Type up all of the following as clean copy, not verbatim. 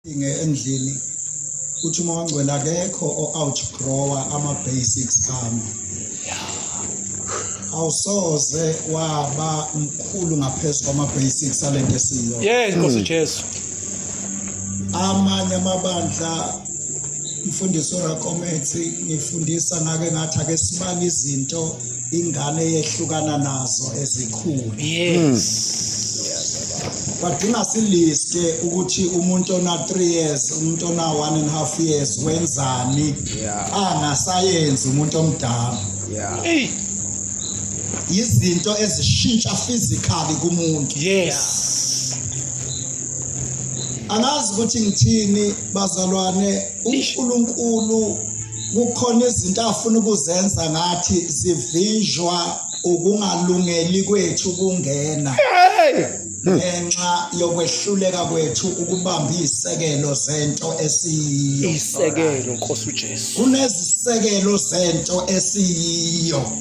Endlini uthi uma wangcwela akekho o-outgrower ama-basics ami. Awusoze waba mkhulu ngaphezu kwama-basics alento esiyo. Yes, Nkosi Jesu. Amanye amabandla mfundisi orakomethi ngifundisa ngake ngathi ake sibale izinto ingane yehlukana nazo ezikhulu. Yes. Badinga siliste ukuthi umuntu ona 3 years, umuntu ona 1.5 years wenzani angasayenzi umuntu omdala. Hey. Izinto ezishintsha physically kumuntu. Yes. Angazi ukuthi ngithini bazalwane, uNkulunkulu kukhona izinto afuna ukuzenza ngathi zivinjwa ukungalungeli kwethu ukungena. Ngenxa yokwehluleka kwethu ukubamba izisekelo zento esiyiyo. Isekelo Nkosi uJesu. Kunezisekelo zento esiyiyo.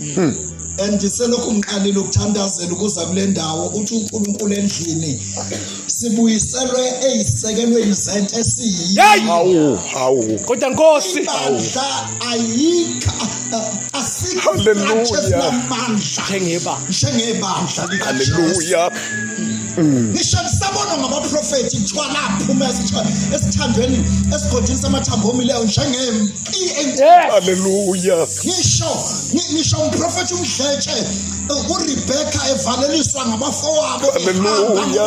Andiselokhu ngiqalile ukuthandazela ukuza kule ndawo uthi uNkulunkulu endlini sibuyiselwe ezisekelweni zento esiyiyo. Hawu. Kodwa Nkosi, ayikho asikho njengebandla. Hallelujah. Ngisho sabona ngabaprofeti kuthiwa laphuma esithandweni esigodini samathambo omileyo njengempi. Hallelujah. Ngisho umprofeti uMdletshe uRebecca evaleliswa ngabafowabo.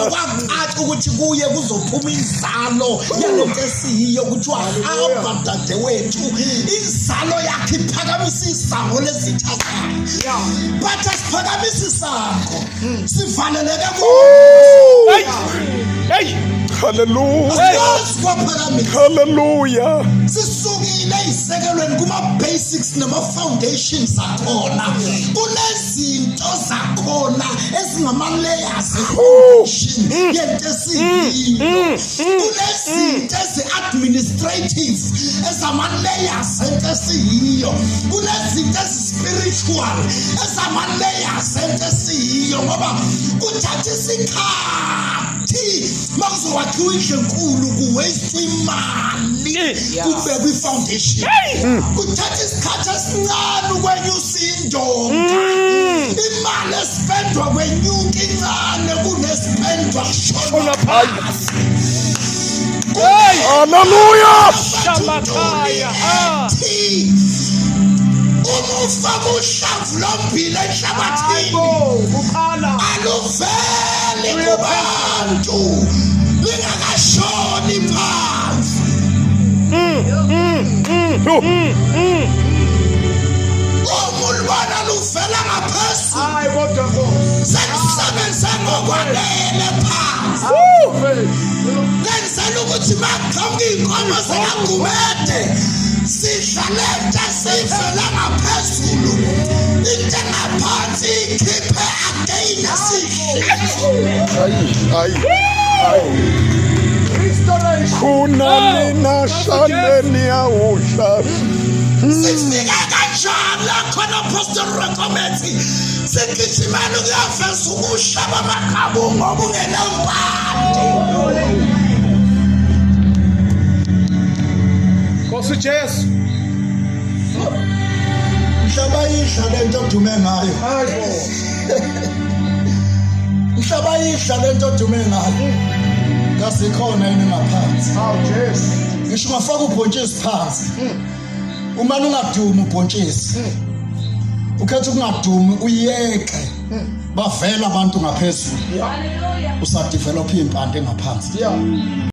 Kwacaca ukuthi kuye kuzophuma inzalo yalento esiyiyo kuthiwa hamba dadewethu, inzalo yakhe iphakamisa isango lesithathayo. But asiphakamisa isango sivaleleke Hey. Hallelujah. Hallelujah. Sisukile isekelweni kuma-basics nama-foundations akhona. Kunezinto zakhona ezingama-layers e-foundation yento esiyiyo. Kunezinto ezi-administrative ezama-layers ento esiyiyo. Kunezinto ezi-spiritual ezama-layers ento esiyiyo. Ngoba kuthatha isikhathi makuzowakhiwa indlu enkulu kuwastwa imali kubekwa i-foundation. Kuthatha isikhathi esincane ukwenyusa indonga. Imali espendwa kwenyuka incane kunesipendwa kushona phansi. Hallelujah. Umufa kuhlamvu lombili enhlabathini aluveli kubantu lingakashoni phansi. Umulwana luvela ngaphezulu sekusebenza ngokwanele phansi. Lenzela ukuthi makuqhamuka iy'nkomo zikagumede sidlalenta sivela ngaphezulu into engaphansi ikhiphe again Kunalina shaleni awusha. sifika kanjani la khona Apostle Recomethi sigijimela ukuyaveza ukushaba amaqhabu ngoba ungenampande. Nkosi Jesu. Mhlaba yidla lento odume ngayo. Mhlaba yidla lento odume ngayo. Ngasikhona yini ngaphansi. Ngisho ungafaka ubhontshisi phansi. Uma ungadumi ubhontshisi. Ukhetha ukungadumi uyeke. Bavela abantu ngaphezulu. Usadevelop impande ngaphansi.